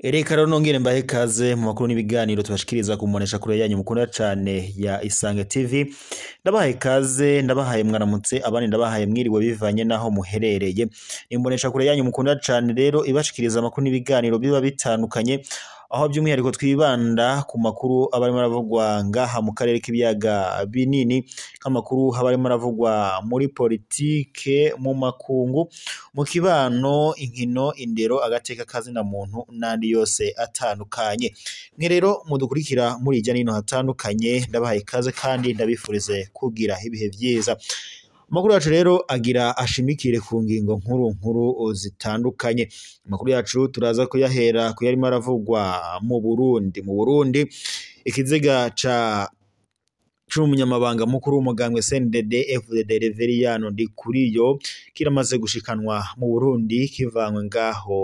Reka rero nongere mbahe ikaze mu makuru n'ibiganiro tubashikiriza kumubonesha kure yanyu mukunda cane ya Isange TV. Ndabahaye ikaze, ndabahaye mwaramutse, abandi ndabahaye mwiriwe bivanye naho muherereye. Imbonesha kure yanyu mukunda cane rero ibashikiriza amakuru n'ibiganiro biba bitandukanye, aho by'umwihariko twibanda ku makuru aba arimo aravugwa ngaha mu karere k'ibiyaga binini, nk'amakuru haba arimo aravugwa muri politike, mu makungu, mu kibano, inkino, indero, agateka kazina muntu n'andi yose atandukanye. Mwe rero mudukurikira muri irya nino hatandukanye, ndabahaye ikaze kandi ndabifurize kugira ibihe vyiza. Amakuru yacu rero agira ashimikire ku ngingo nkuru zitandukanye. Amakuru yacu turaza kuyahera kuyarimo aravugwa mu Burundi. Mu Burundi ikiziga c'umunyamabanga mukuru w'umugambwe CNDD-FDD Reveriyano Ndikuriyo kiramaze gushikanwa mu Burundi kivanywe ngaho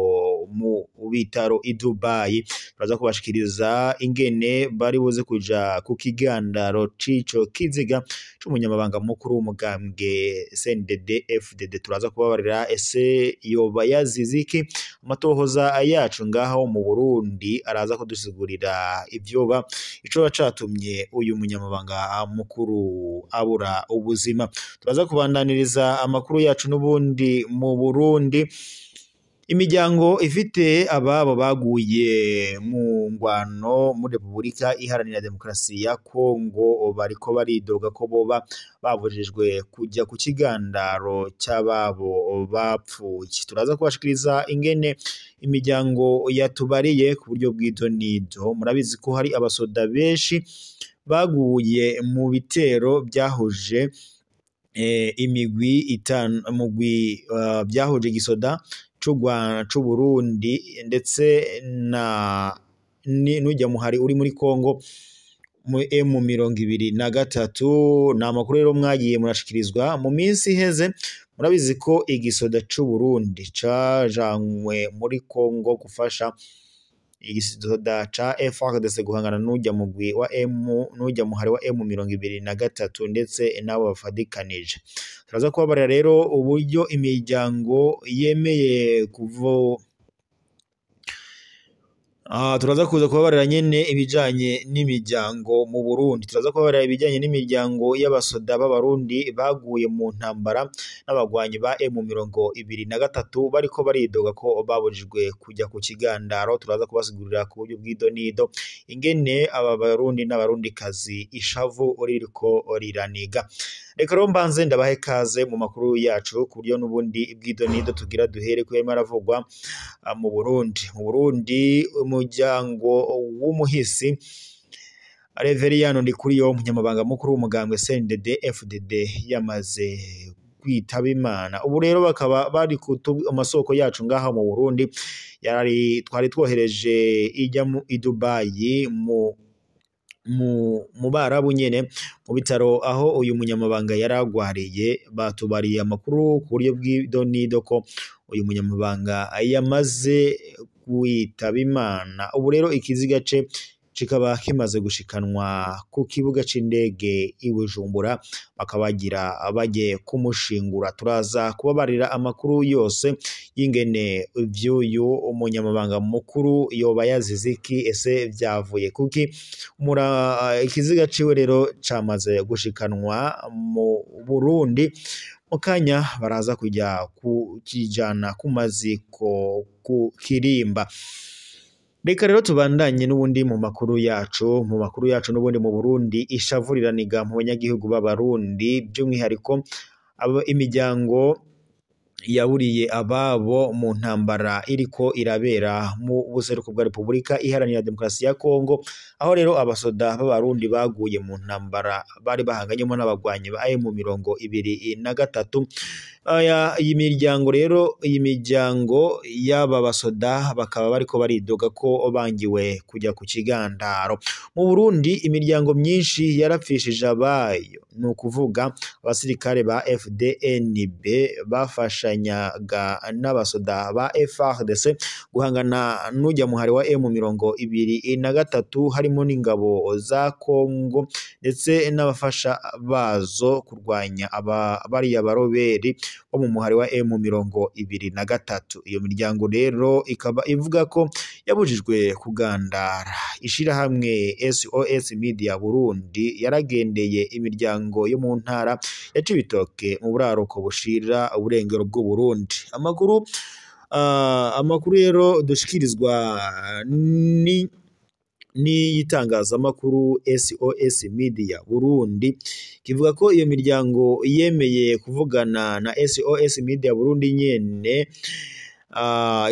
mu bitaro i Dubai. Turaza kubashikiriza ingene bari buze kuja ku kigandaro c'ico kiziga c'umunyamabanga mukuru w'umugambwe CNDD-FDD. Turaza kubabarira ese yoba yazize iki. Amatohoza yacu ngaho mu Burundi araza kudusigurira ivyoba icoba catumye uyu munyamabanga mukuru abura ubuzima. Turaza kubandaniriza amakuru yacu n'ubundi mu Burundi. Imiryango ifite ababo baguye mu ngwano muri Repubulika Iharanira Demokarasi ya Kongo bariko baridoga ko boba babujijwe kujya ku kigandaro cy'ababo bapfuye. Turaza kubashikiriza ingene imiryango yatubariye ku buryo bw'idonido. Murabizi ko hari abasoda benshi baguye mu bitero byahuje imigwi itanu, byahuje igisoda c'u Burundi ndetse n'ujya muhari uri muri Kongo mu M23. Ni amakuru rero mwagiye murashikirizwa mu minsi iheze. Murabizi ko igisoda c'u Burundi cajanwe muri Kongo gufasha igisoda ca FARDC guhangana n'ujya mugwi wa n'ujya muhari wa M23 ndetse nabo bafadikanije. Turaza kubabarira rero uburyo imiryango yemeye turaza kuza kubabarira nyene ibijanye n'imiryango mu Burundi. Turaza kubabarira ibijanye n'imiryango y'abasoda b'abarundi baguye mu ntambara n'abagwanyi ba M23 bariko baridoga ko babujijwe kujya ku kigandaro. Turaza kubasigurira ku buryo bw'idonido ingene aba barundi n'abarundikazi ishavu ririko riraniga. Reka rero mbanze ndabahe kaze mu makuru yacu ku buryo n'ubundi bw'idonido tugira duhere ko yarimo aravugwa mu Burundi. Mu Burundi umuryango w'umuhisi Reveriyano Ndikuriyo umunyamabanga mukuru w'umugambwe CNDD-FDD yamaze kwitaba Imana. Ubu rero bakaba bari amasoko yacu ngaha mu Burundi twari twohereje ijya i Dubai mu Barabu nyene mu bitaro aho uyu munyamabanga yaragwariye. Batubariye amakuru ku buryo bw'idonido ko uyu munyamabanga yamaze kwitaba Imana. Ubu rero ikiziga ce kikaba kimaze gushikanwa ku kibuga c'indege i Bujumbura, bakabagira bagiye kumushingura. Turaza kubabarira amakuru yose y'ingene vy'uyu umunyamabanga mukuru yoba yazize iki, ese vyavuye kuki. Ikiziga ciwe rero camaze gushikanwa mu Burundi. Mu kanya baraza kujya kukijana ku maziko ku Kirimba. Reka rero tubandanye n'ubundi mu makuru yacu. Mu makuru yacu n'ubundi mu Burundi ishavuriraniga mu banyagihugu b'abarundi, by'umwihariko imiryango yaburiye ababo mu ntambara iriko irabera mu buseruko bwa Repubulika Iharanira Demokarasi ya Kongo, aho rero abasoda b'abarundi baguye mu ntambara bari bahanganyemo n'abagwanyi ba M23. Iyi miryango y'aba basoda bakaba bariko baridoga ko bangiwe kujya ku kigandaro. Mu Burundi imiryango myinshi yarapfishije abayo, ni ukuvuga abasirikare ba FDNB bafasha bafatanyaga n'abasoda ba FARDC guhangana n'ujya muhari wa M23 harimo n'ingabo za Kongo ndetse n'abafasha bazo kurwanya bariya baroberi bo mu muhari wa M23. Iyo miryango rero ikaba ivuga ko yabujijwe kugandara. Ishirahamwe SOS Media Burundi yaragendeye imiryango yo mu ntara ya Cibitoke mu buraruko bushira uburengero bw'u Burundi. Amakuru rero dushikirizwa ni itangazamakuru SOS Media Burundi kivuga ko iyo miryango yemeye kuvugana na SOS Media Burundi nyene.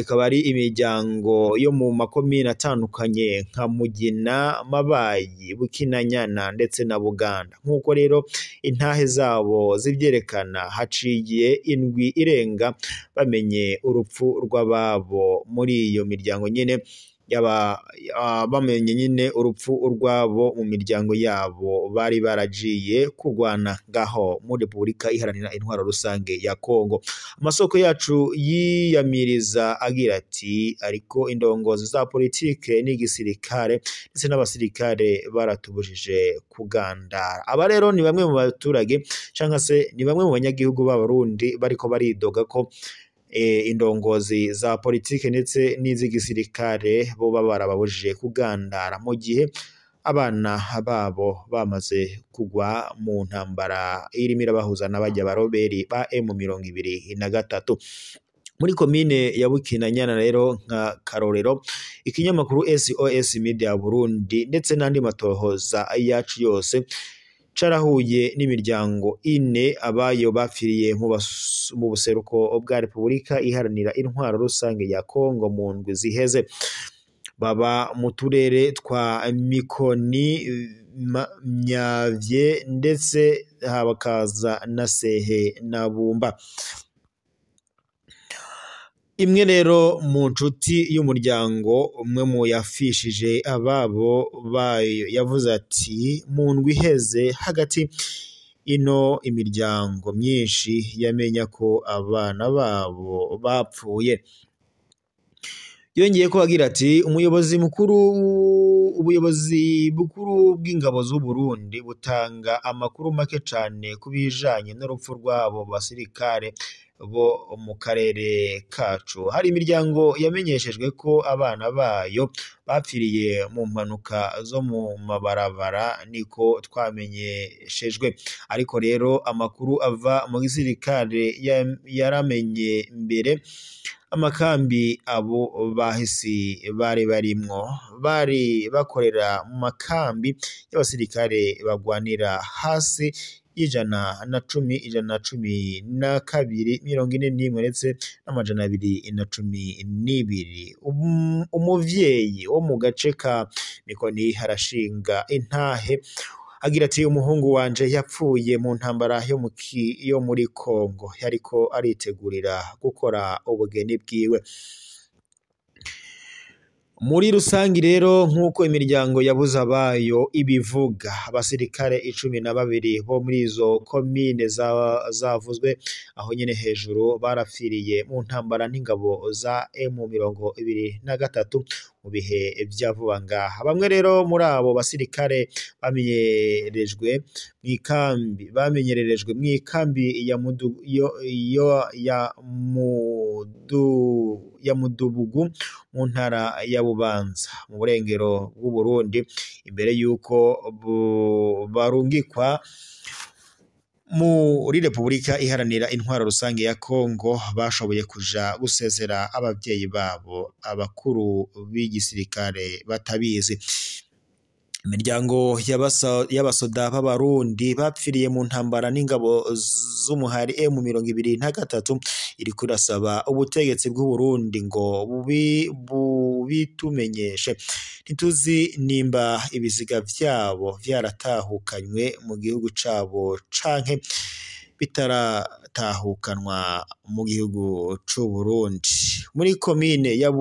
Ikaba ari imiryango yo mu makomine atandukanye nka Mugina, Mabayi, Bukinanyana ndetse na Buganda. Nk'uko rero intahe zabo zivyerekana, haciye indwi irenga bamenye urupfu rw'ababo muri iyo miryango nyene, bamenye nyine urupfu urwabo mu miryango yabo bari baragiye kurwana ngaho muri Repubulika Iharanira Intwaro Rusange ya Kongo. Amasoko yacu yiyamiriza agira ati ariko indongozi za politike n'igisirikare ndetse n'abasirikare baratubujije kugandara. Aba rero ni bamwe mu baturage cyangwa se ni bamwe mu banyagihugu b'Abarundi bariko baridoga ko indongozi za politike ndetse n'iz'igisirikare bo barababujije kugandara mu gihe abana babo bamaze kugwa mu ntambara irimo irabahuza n'abajya baroberi ba M23. Muri komine ya Bukinanyana rero nka karorero, ikinyamakuru SOS Media Burundi ndetse n'andi matohoza yacu yose carahuye n'imiryango ine abayo bapfiriye mu buseruko bwa Repubulika Iharanira Intwaro Rusange ya Kongo mu ndwi ziheze. Baba mu turere twa Mikoni, Myavye ndetse habakaza na Sehe na Bumba. Imwe rero mu nshuti y'umuryango umwe mu yafishije ababo bayo yavuze ati mu ndwi iheze hagati ino imiryango myinshi yamenya ko abana babo bapfuye. Yongeye ko agira ati ubuyobozi bukuru bw'ingabo z'u Burundi butanga amakuru make cyane kubijanye n'urupfu rwabo basirikare bo mu karere kacu. Hari imiryango yamenyeshejwe ko abana bayo bapfiriye mu mpanuka zo mu mabarabara, niko twamenyeshejwe. Ariko rero amakuru ava mu gisirikare yaramenye mbere amakambi abo bahisi bari barimwo bari bakorera mu makambi y'abasirikare bagwanira hasi ijana na cumi na kabiri 41 ndetse n'212. Umuvyeyi wo mu gace ka Mikoni harashinga intahe agira ati umuhungu wanje yapfuye mu ntambara yo muri Kongo, yariko aritegurira gukora ubugeni bwiwe. Muri rusangi rero nk'uko imiryango yabuze abayo ibivuga, abasirikare 12 bo muri izo komine zavuzwe aho nyene hejuru barapfiriye mu ntambara n'ingabo za M23 mu bihe vya vuba ngaha. Bamwe rero muri abo basirikare bamenyerejwe mw'ikambi ya Mudubugu mu ntara ya Bubanza mu burengero bw'u Burundi, imbere yuko barungikwa muri Repubulika Iharanira Intwaro Rusange ya Kongo. Bashoboye kuja gusezera abavyeyi babo abakuru b'igisirikare batabizi. Imiryango y'abasoda b'Abarundi bapfiriye mu ntambara n'ingabo z'umuhari M23 iri kurasaba ubutegetsi bw'u Burundi ngo bitumenyeshe. Ntituzi nimba ibiziga vyabo vyaratahukanywe mu gihugu cabo canke bitaratahukanwa mu gihugu c'u Burundi. Muri komine ya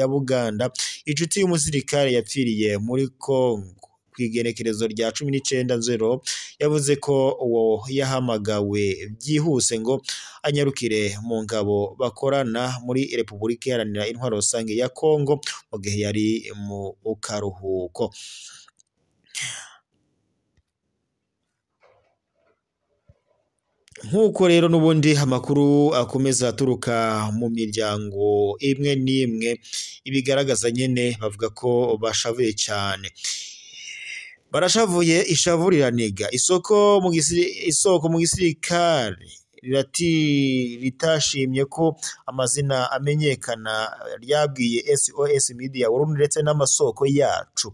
Buganda, inshuti y'umusirikare yapfiriye muri Kongo kw'igenekerezo rya 19/0 yavuze ko uwo yahamagawe byihuse ngo anyarukire mu ngabo bakorana muri Repubulika Iharanira Intwaro Rusange ya Kongo mu gihe yari mu karuhuko. Nk'uko rero n'ubundi amakuru akomeza aturuka mu miryango imwe n'imwe ibigaragaza nyene bavuga ko bashavuye cyane, barashavuye, ishavu riraniga. Isoko mu gisirikare ritashimye ko amazina amenyekana ryabwiye SOS Media Burundi ndetse n'amasoko yacu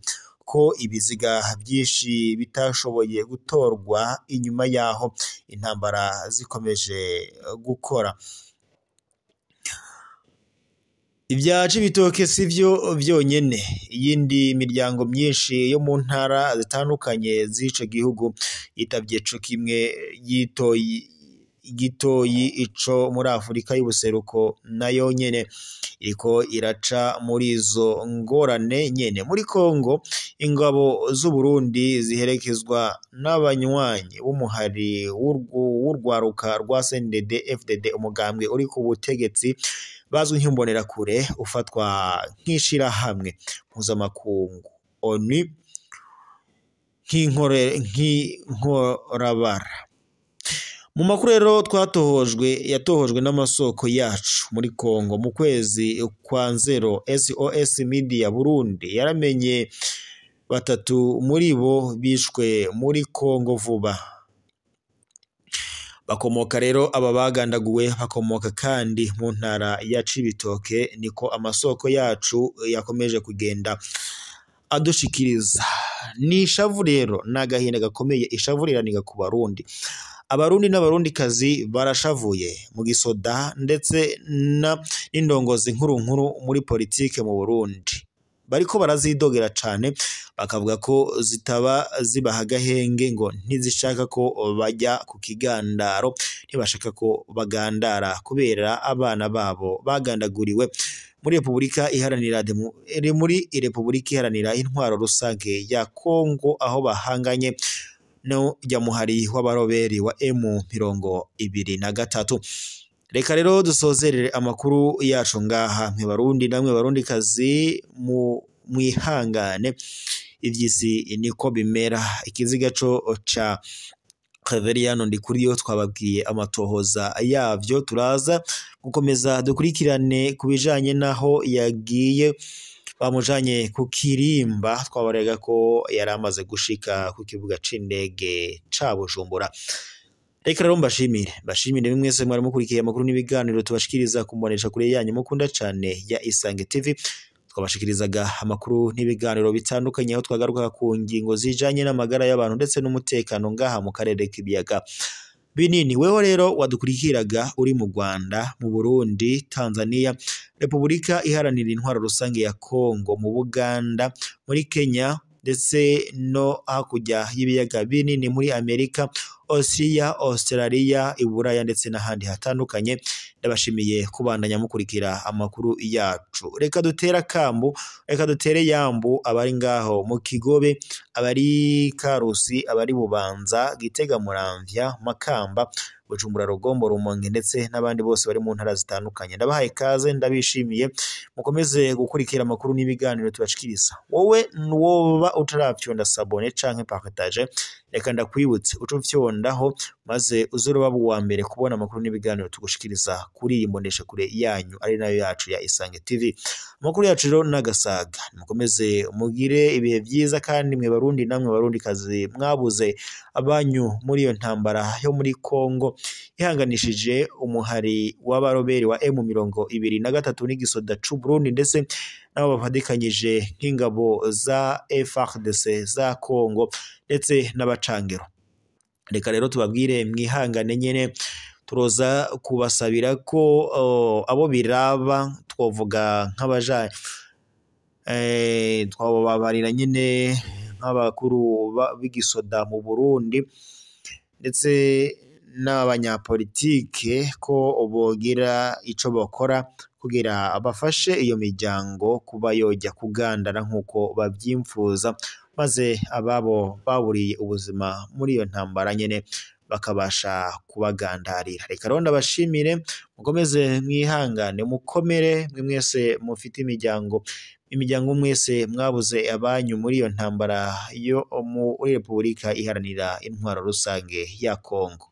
ko ibiziga byinshi bitashoboye gutorwa inyuma yaho intambara zikomeje gukora. Ibya Cibitoke sivyo byonyene, iyindi miryango myinshi yo mu ntara zitandukanye z'ico gihugu yitabye co kimwe gitoyi ico muri Afurika y'ubuseruko nayo nyene iriko iraca muri izo ngorane nyene. Muri Kongo ingabo z'u Burundi ziherekezwa n'abanywanyi b'umuhari w'urwaruka rwa CNDD FDD umugambwe uri ku butegetsi bazwi nk'imbonerakure ufatwa nk'ishirahamwe mpuzamakungu ONU nk'inkorabara. Mu makuru rero yatohojwe n'amasoko yacu muri Kongo mu kwezi kwa Nzero, SOS Media Burundi yaramenye 3 muri bo bishwe muri Kongo vuba. Bakomoka rero aba bagandaguwe bakomoka kandi mu ntara ya Cibitoke, niko amasoko yacu yakomeje kugenda adushikiriza. Ni ishavu rero n'agahinda gakomeye, ishavu riraniga ku Barundi. Abarundi n'abarundikazi barashavuye mu gisoda ndetse n'indongozi nkuru muri politike mu Burundi. Bariko barazidogera cane bakavuga ko zitaba zibaha agahenge ngo ntizishaka ko bajya ku kigandaro, ntibashaka ko bagandara kubera abana babo bagandaguriwe muri Repubulika Iharanira Intwaro Rusange ya Kongo aho bahanganye no muhari w'abaroberi wa M23. Reka rero dusozerere amakuru yacu ngaha Barundi namwe barundikazi mwihangane, ivyisi niko bimera. Ikiziga ca Reveriyano Ndikuriyo twababwiye amatohoza yavyo, turaza gukomeza dukurikirane kubijanye naho yagiye bamujanye ku Kirimba, twabarega ko yari amaze gushika ku kibuga c'indege ca Bujumbura. Reka rero mbashimire mwese mwari mukurikiye amakuru n'ibiganiro tubashikiriza kumbonesha kure yanyu mukunda cane ya Isange TV. Twabashikirizaga amakuru n'ibiganiro bitandukanye aho twagaruka ku ngingo zijanye n'amagara y'abantu ndetse n'umutekano ngaha mu karere k'ibiyaga binini. Weho rero wadukurikiraga uri mu Rwanda, mu Burundi, Tanzania, Repubulika Iharanira Intwaro Rusange ya Kongo, mu Buganda, muri Kenya ndetse no hakurya y'ibiyaga binini muri Amerika, Australia, Iburaya ndetse n'ahandi hatandukanye. Ndabashimiye kubandanya mukurikira amakuru yacu. Reka dutere yambu abari ngaho mu Kigobe, abari Karusi, abari Bubanza, Gitega, Muramvya, Makamba, Bujumbura, Rugombo, Rumonge ndetse n'abandi bose bari mu ntara zitandukanye. Ndabahaye kaze, ndabishimiye mukomeze gukurikira amakuru n'ibiganiro tubashikiriza. Wowe woba utarafyonda sabone canke partage, reka ndakwibutse ucufyondaho maze uzoba wa mbere kubona amakuru n'ibiganiro tugushikiriza kuri iyi mbonesha kure yanyu ari nayo yacu ya Isange TV. Amakuru yacu rero nagasaga, mukomeze mugire ibihe byiza kandi mwe Barundi namwe Barundikazi mwabuze abanyu muri iyo ntambara yo muri Kongo ihanganishije umuhari w'abaroberi wa M23 n'igisoda c'u Burundi ndetse nabo bafadikanyije nk'ingabo za FARDC za Kongo ndetse n'abacangero. Reka rero tubabwire mwihangane nyene, turoza kubasabira ko abo biraba twovuga nk'abaja twababarira nyene nk'abakuru b'igisoda mu Burundi ndetse n'abanyapolitike ko bogira ico bakora kugira abafashe iyo miryango kuba yojya kugandana nk'uko bavyimfuza, maze ababo baburiye ubuzima muri iyo ntambara nyene bakabasha kubagandarira. Reka rero ndabashimire, mukomeze mwihangane, mukomere mwe mwese mufite imiryango mwese mwabuze abanyu muri iyo ntambara yo muri Repubulika Iharanira Intwaro Rusange ya Kongo.